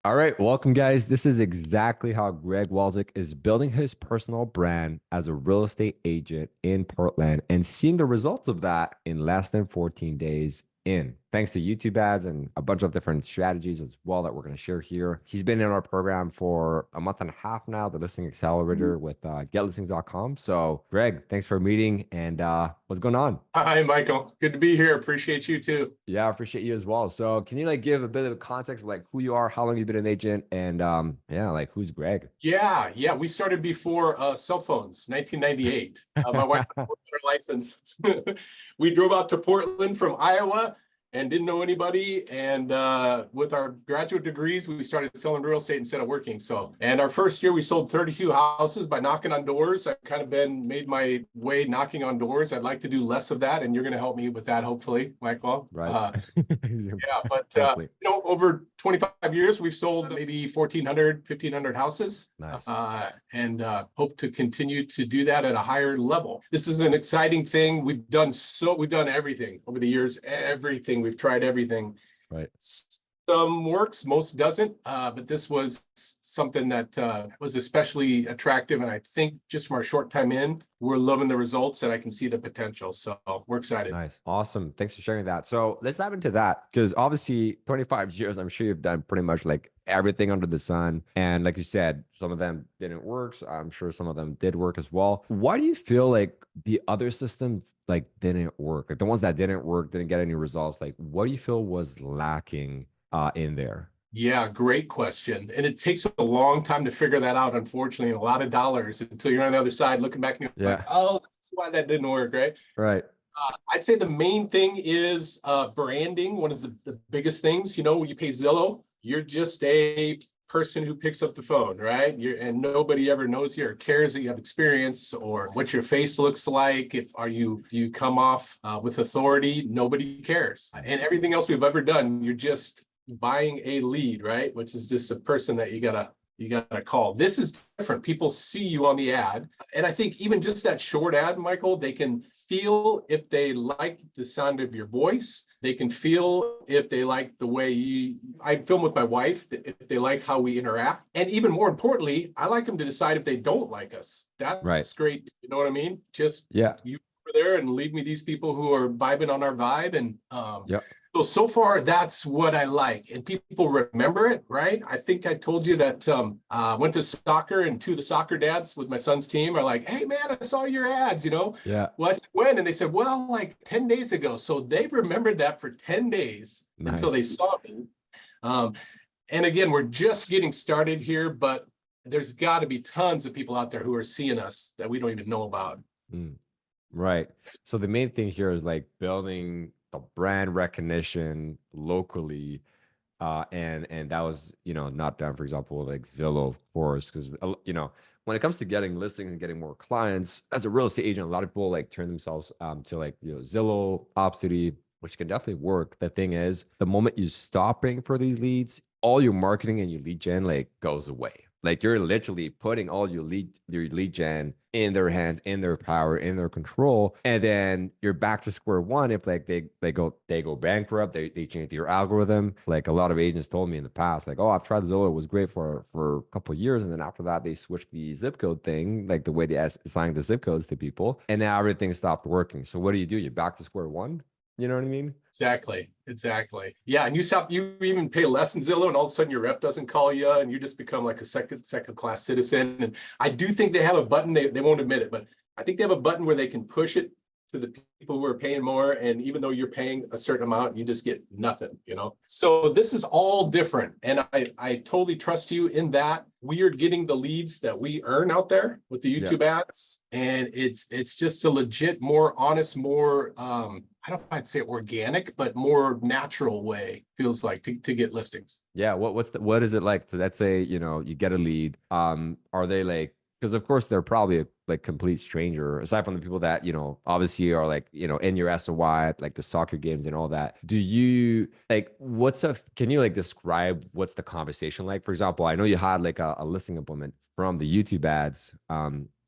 All right, welcome, guys. This is exactly how Greg Walzik is building his personal brand as a real estate agent in Portland and seeing the results of that in less than 14 days in. Thanks to YouTube ads and a bunch of different strategies as well that we're going to share here. He's been in our program for a month and a half now, the listing accelerator with getlistings.com. So, Greg, thanks for meeting and what's going on? Hi, Michael. Good to be here. Appreciate you too. Yeah, I appreciate you as well. So can you like give a bit of context of like who you are, how long you've been an agent, and yeah, like who's Greg? Yeah. We started before cell phones, 1998. My wife had her license. We drove out to Portland from Iowa and didn't know anybody. And with our graduate degrees, we started selling real estate instead of working. And our first year, we sold 32 houses by knocking on doors. I've kind of made my way knocking on doors. I'd like to do less of that, and you're going to help me with that, hopefully, Michael. Right. Yeah, but Hopefully. over 25 years, we've sold maybe 1,400, 1,500 houses. Nice. And hope to continue to do that at a higher level. This is an exciting thing. We've done everything over the years, everything. We've tried everything. Right. Some works, most doesn't, but this was something that was especially attractive. And I think just from our short time in, we're loving the results and I can see the potential. So we're excited. Nice. Awesome. Thanks for sharing that. So let's dive into that because obviously 25 years, I'm sure you've done pretty much like everything under the sun. And like you said, some of them didn't work. So I'm sure some of them did work as well. Why do you feel like the other systems like didn't work? Like the ones that didn't work, didn't get any results. Like what do you feel was lacking in there? Yeah, great question. And it takes a long time to figure that out, unfortunately, and a lot of dollars until you're on the other side looking back and you're like, oh, that's why that didn't work, right? Right. I'd say the main thing is branding. One of the biggest things, you pay Zillow, you're just a person who picks up the phone, right? And nobody ever knows you or cares that you have experience or what your face looks like. Do you come off with authority? Nobody cares. And everything else we've ever done, you're just buying a lead, right? Which is just a person that you gotta call. This is different. People see you on the ad. And I think even just that short ad, Michael, they can feel if they like the sound of your voice. They can feel if they like the way I film with my wife, if they like how we interact. And even more importantly, I like them to decide if they don't like us. That's great. You know what I mean? Just you over there and leave me these people who are vibing on our vibe. And So far, that's what I like. And people remember it, right? I think I told you that I went to soccer and two of the soccer dads with my son's team are like, hey, man, I saw your ads, Yeah. Well, I said, when? And they said, well, like 10 days ago. So they remembered that for 10 days until they saw me. And again, we're just getting started here, but there's got to be tons of people out there who are seeing us that we don't even know about. Right. So the main thing here is like building the brand recognition locally. And that was, not done, for example, like Zillow, of course, because, when it comes to getting listings and getting more clients as a real estate agent, a lot of people like turn themselves to like, Zillow, Opcity, which can definitely work. The thing is, the moment you stop paying for these leads, all your marketing and your lead gen like goes away. Like you're literally putting all your lead gen in their hands, in their power, in their control, and then you're back to square one. If like they go bankrupt, they change their algorithm. Like a lot of agents told me in the past, like, oh, I've tried Zillow, it was great for a couple of years, and then after that they switched the zip code thing, like the way they assigned the zip codes to people, and now everything stopped working. So what do? You're back to square one. You know what I mean? Exactly. Yeah, and you even pay less in Zillow, and all of a sudden your rep doesn't call you, and you just become like a second class citizen. And I do think they have a button. They won't admit it, but I think they have a button where they can push it to the people who are paying more. And even though you're paying a certain amount, you just get nothing. So this is all different, and I totally trust you in that. We are getting the leads that we earn out there with the YouTube ads, and it's just a legit, more honest, more I don't know if I'd say organic, but more natural way, feels like, to get listings. Yeah. What is it like? Let's say, you get a lead. Are they like, because of course they're probably a like complete stranger, aside from the people that, obviously are like, in your SOY, like the soccer games and all that. Do you like, can you like describe what's the conversation like? For example, I know you had like a listing appointment from the YouTube ads.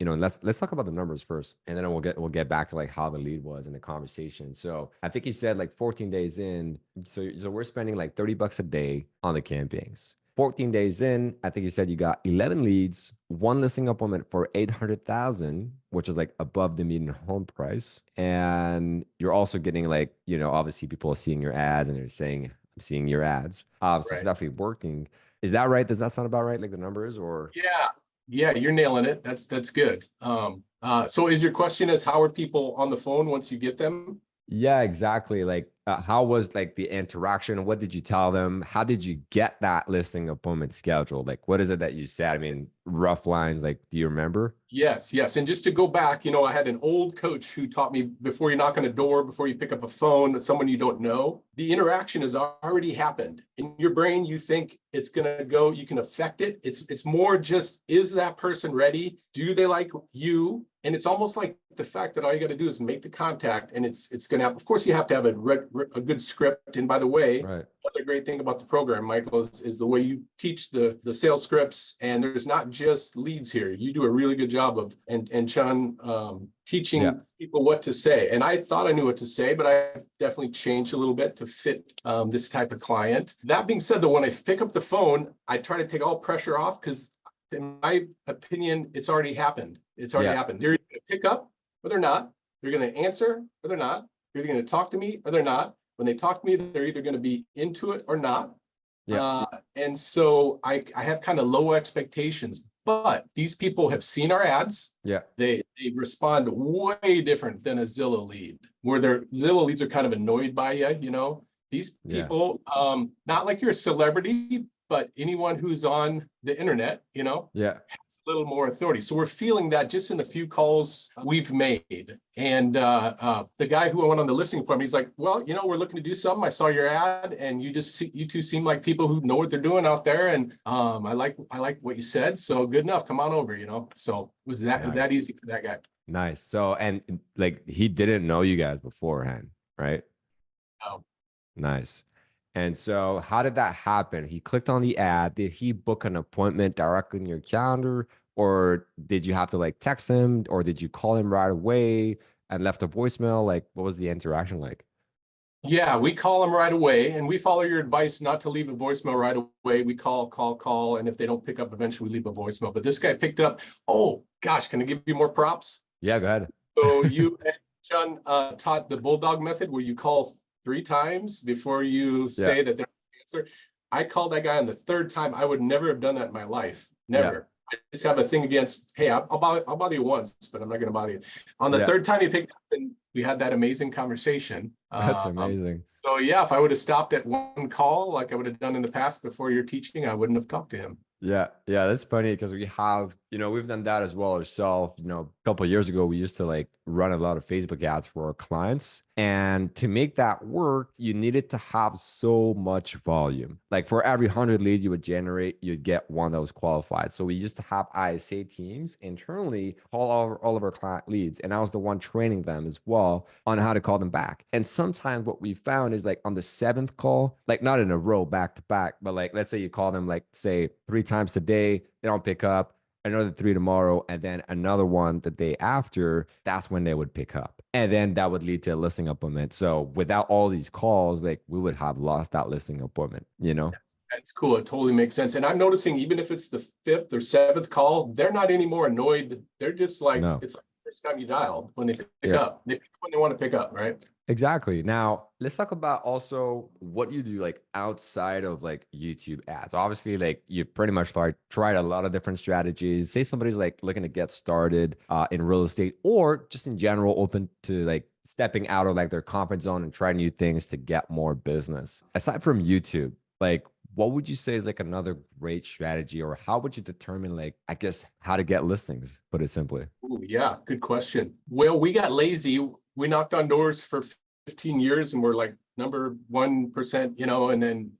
And let's talk about the numbers first, and then we'll get back to like how the lead was in the conversation. So I think you said like 14 days in, so we're spending like $30 a day on the campaigns. 14 days in, I think you said you got 11 leads, one listing appointment for 800,000, which is like above the median home price. And you're also getting like, obviously people are seeing your ads and they're saying, I'm seeing your ads. So it's Right. definitely working. Is that right? Does that sound about right? Like the numbers or? Yeah. Yeah, you're nailing it. That's good. So is your question is how are people on the phone once you get them? Yeah, exactly. Like, how was like the interaction? What did you tell them? How did you get that listing appointment scheduled? Like, what is it that you said? I mean, rough lines. Like, do you remember? Yes, yes. And just to go back, I had an old coach who taught me before you knock on a door, before you pick up a phone, someone you don't know, the interaction has already happened. In your brain, you think it's going to go, you can affect it. It's more just, is that person ready? Do they like you? And it's almost like the fact that all you got to do is make the contact and it's going to happen. Of course, you have to have a good script. And by the way, Right. other great thing about the program, Michael, is the way you teach the sales scripts. And there's not just leads here. You do a really good job of and Sean Yeah. teaching people what to say. And I thought I knew what to say, but I definitely changed a little bit to fit this type of client. That being said, though, when I pick up the phone, I try to take all pressure off because, in my opinion, it's already happened. It's already Yeah. happened. They're going to pick up or they're not. They're going to answer or they're not. They're either going to talk to me or they're not. When they talk to me, they're either going to be into it or not. Yeah. And so I have kind of low expectations, but these people have seen our ads. Yeah. They respond way different than a Zillow lead, where their Zillow leads are kind of annoyed by you. These Yeah. people, not like you're a celebrity, but anyone who's on the internet, Yeah. has a little more authority. So we're feeling that just in the few calls we've made. And the guy who went on the listing appointment, he's like, well, we're looking to do something. I saw your ad and you two seem like people who know what they're doing out there. And I like what you said. So good enough. Come on over, So it was that Nice. easy for that guy. Nice. So, and like he didn't know you guys beforehand, right? Um, Nice. And so, how did that happen? He clicked on the ad. Did he book an appointment directly in your calendar, or did you have to like text him, or did you call him right away and left a voicemail? Like, what was the interaction like? Yeah, we call them right away, and we follow your advice not to leave a voicemail right away. We call, and if they don't pick up, eventually we leave a voicemail. But this guy picked up. Oh gosh, can I give you more props? Yeah, go ahead. So you and John taught the bulldog method, where you call 3 times before you Yeah, say that they're answer. I called that guy on the third time. I would never have done that in my life. yeah, Never. I just have a thing against, hey, I'll bother you once, but I'm not going to bother you. On the yeah. third time he picked up, and we had that amazing conversation. That's amazing. So yeah, if I would have stopped at one call like I would have done in the past before your teaching, I wouldn't have talked to him. Yeah, yeah, that's funny because we have, we've done that as well ourselves. A couple of years ago, we used to like run a lot of Facebook ads for our clients. And to make that work, you needed to have so much volume. Like for every 100 leads you would generate, you'd get one that was qualified. So we used to have ISA teams internally call all of our client leads. And I was the one training them as well on how to call them back. And sometimes what we found is like on the seventh call, like not in a row back to back, but like let's say you call them like say 3 times today, they don't pick up, another 3 tomorrow, and then another one the day after, that's when they would pick up. And then that would lead to a listing appointment. So without all these calls, like we would have lost that listing appointment. That's cool. It totally makes sense. And I'm noticing even if it's the fifth or seventh call, they're not anymore annoyed. They're just like, No. it's like the first time you dialed when they pick Yeah. up. They pick up when they want to pick up, right? Exactly. Now, let's talk about also what you do like outside of like YouTube ads. Obviously, like you pretty much like tried a lot of different strategies. Say somebody's like looking to get started in real estate or just in general open to like stepping out of like their comfort zone and try new things to get more business. Aside from YouTube, like what would you say is like another great strategy or how would you determine like I guess how to get listings, put it simply? Ooh, yeah, good question. Well, we got lazy. We knocked on doors for 15 years and we're like number 1%, and then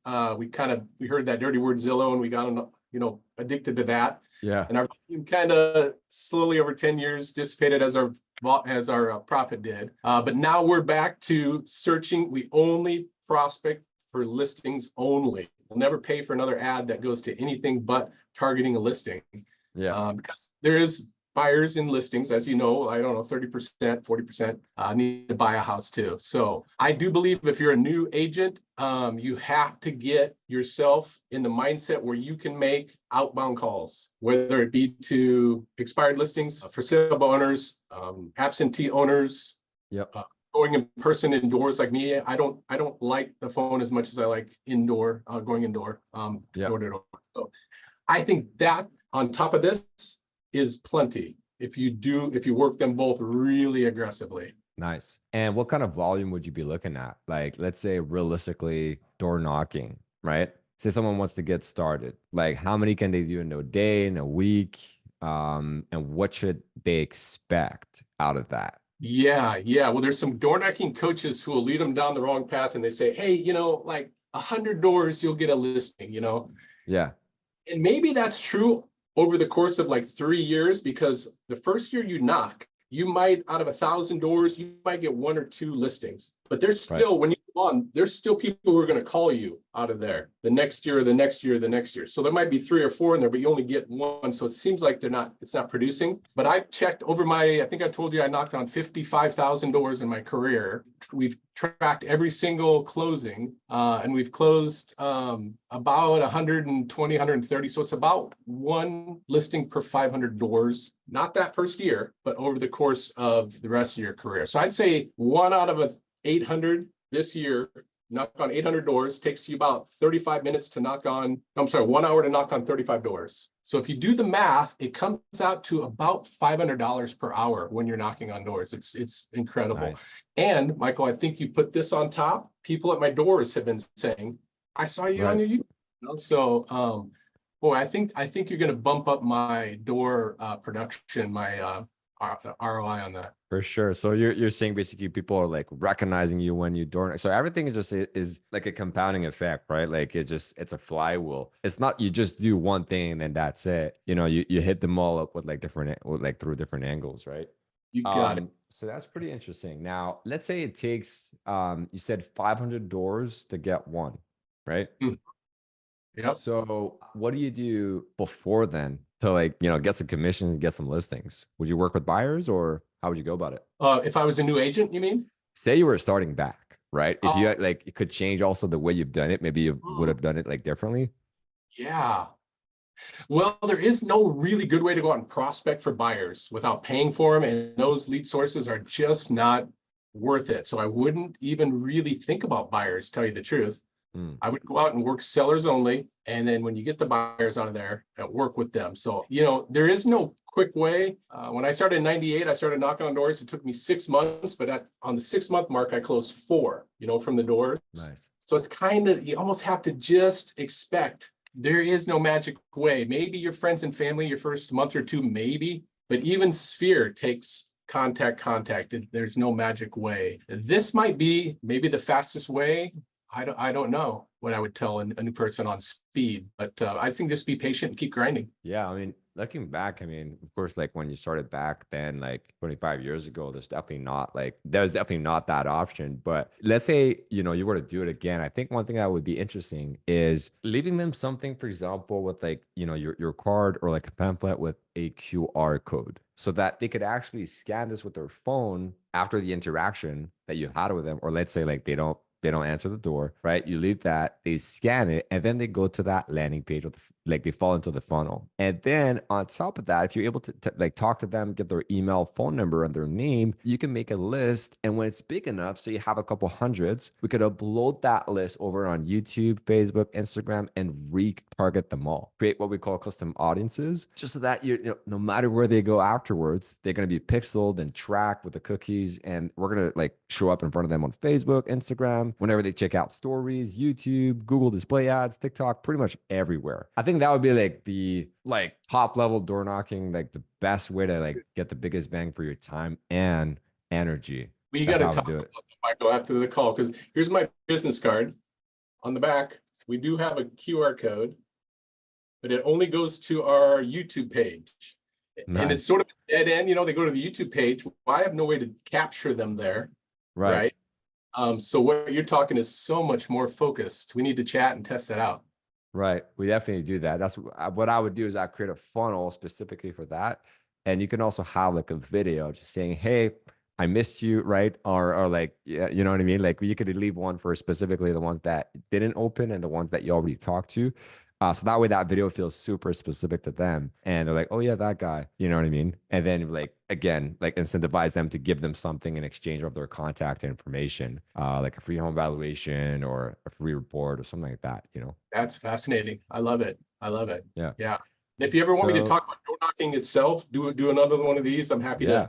we heard that dirty word Zillow and we got, addicted to that. Yeah. And our team kind of slowly over 10 years dissipated as our profit did. But now we're back to searching. We only prospect for listings only. We'll never pay for another ad that goes to anything but targeting a listing. Yeah. Because there is buyers in listings, as you know, I don't know, 30%, 40% need to buy a house too. So I do believe if you're a new agent, you have to get yourself in the mindset where you can make outbound calls, whether it be to expired listings, for sale owners, absentee owners, Yep. going in person indoors like me. I don't like the phone as much as I like indoor, going indoor, Yep. door to door. So I think that on top of this is plenty if you work them both really aggressively. Nice. And what kind of volume would you be looking at? Like, let's say realistically, door knocking, right? Say someone wants to get started. Like, how many can they do in a day, in a week? And what should they expect out of that? Yeah. Well, there's some door knocking coaches who will lead them down the wrong path, and they say, hey, like 100 doors, you'll get a listing. Yeah. And maybe that's true over the course of like 3 years, because the first year you knock, you might, out of 1,000 doors, you might get 1 or 2 listings. But there's Right. still, when you go on, there's still people who are going to call you out of there the next year, the next year, the next year. So there might be 3 or 4 in there, but you only get 1. So it seems like it's not producing. But I've checked over I think I told you I knocked on 55,000 doors in my career. We've tracked every single closing, and we've closed about 120, 130. So it's about 1 listing per 500 doors. Not that first year, but over the course of the rest of your career. So I'd say 1 out of 800 this year, knock on 800 doors, takes you about 35 minutes to knock on, I'm sorry, 1 hour to knock on 35 doors. So if you do the math, it comes out to about $500 per hour when you're knocking on doors. It's incredible. Nice. And Michael, I think you put this on top. People at my doors have been saying, I saw you on Right. your YouTube. So boy, I think you're going to bump up my door production, my ROI on that. For sure. So you're saying basically people are like recognizing you when you door. So everything is just is like a compounding effect, right? Like it's a flywheel. It's not you just do one thing and then that's it. You hit them all up with like through different angles, right? You got it. So that's pretty interesting. Now, let's say it takes you said 500 doors to get one, right? Mm, Yep. So what do you do before then to like, get some commissions, get some listings? Would you work with buyers or how would you go about it? If I was a new agent, you mean? Say you were starting back, right? If you Oh, had, like, it could change also the way you've done it. Maybe you would have done it like differently. yeah. Well, there is no really good way to go out and prospect for buyers without paying for them, and those lead sources are just not worth it. So I wouldn't even really think about buyers, tell you the truth. Hmm. I would go out and work sellers only. And then when you get the buyers out of there, work with them. So, there is no quick way. When I started in 98, I started knocking on doors. It took me 6 months, but on the 6-month mark, I closed 4, from the doors. Nice. So it's you almost have to just expect there is no magic way. Maybe your friends and family, your first month or two, maybe, but even Sphere takes contact. There's no magic way. This might be maybe the fastest way. I don't know what I would tell a new person on speed, but I think just be patient and keep grinding. Yeah, I mean, looking back, I mean, of course, like when you started back then, like 25 years ago, there's definitely not that option. But let's say, you were to do it again. I think one thing that would be interesting is leaving them something, for example, with like, your card or like a pamphlet with a QR code so that they could actually scan this with their phone after the interaction that you had with them. Or let's say like they don't answer the door, right? You leave that, they scan it, and then they go to that landing page with like they fall into the funnel. And then on top of that, if you're able to like talk to them, get their email, phone number, and their name, you can make a list. And when it's big enough, so you have a couple hundreds, we could upload that list over on YouTube, Facebook, Instagram, and retarget them all. Create what we call custom audiences, just so that no matter where they go afterwards, they're gonna be pixeled and tracked with the cookies, and we're gonna like show up in front of them on Facebook, Instagram, whenever they check out stories, YouTube, Google display ads, TikTok, pretty much everywhere. I think that would be like the top level door knocking, like the best way to like get the biggest bang for your time and energy. We got That's to how I would talk do about it. that, Michael, after the call, because here's my business card. On the back, we do have a QR code, but it only goes to our YouTube page. And it's Nice. sort of a dead end, they go to the YouTube page. Well, I have no way to capture them there, Right. right? So what you're talking is so much more focused. We need to chat and test that out. Right. We definitely do that. That's what I would do is I create a funnel specifically for that. And you can also have like a video just saying, hey, I missed you, right? Or like, yeah, you know what I mean? Like you could leave one for specifically the ones that didn't open and the ones that you already talked to. So that way that video feels super specific to them. And they're like, oh yeah, that guy. You know what I mean? And then like again, like incentivize them to give them something in exchange of their contact information, like a free home valuation or a free report or something like that, you know? That's fascinating. I love it. I love it. Yeah. Yeah. And if you ever want me to So talk about door knocking itself, do another one of these. I'm happy to, yeah.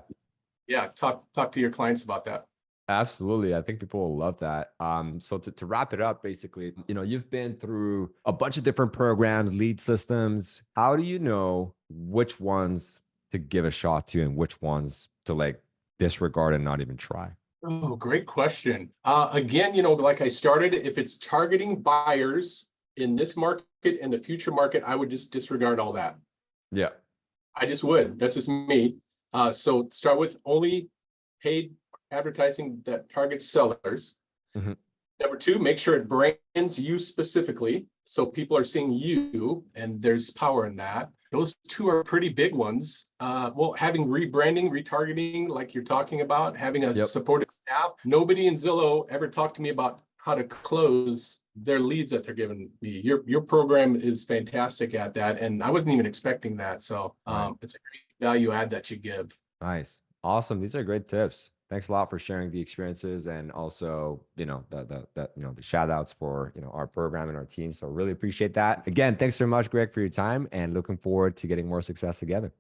yeah, talk to your clients about that. Absolutely. I think people will love that. So to wrap it up, basically, you know, you've been through a bunch of different programs, lead systems. How do you know which ones to give a shot to and which ones to like disregard and not even try? Oh, great question. Again, like I started, if it's targeting buyers in this market and the future market, I would just disregard all that. Yeah. I just would. That's just me. So start with only paid advertising that targets sellers. Hmm. Number two, make sure it brands you specifically. So people are seeing you and there's power in that. Those two are pretty big ones. Well, having rebranding, retargeting, like you're talking about, having a Yep. supportive staff. Nobody in Zillow ever talked to me about how to close their leads that they're giving me. Your program is fantastic at that. And I wasn't even expecting that. So Right. it's a great value add that you give. Nice. Awesome. These are great tips. Thanks a lot for sharing the experiences and also, you know, the shout outs for, you know, our program and our team. So really appreciate that. Again, thanks so much, Greg, for your time and looking forward to getting more success together.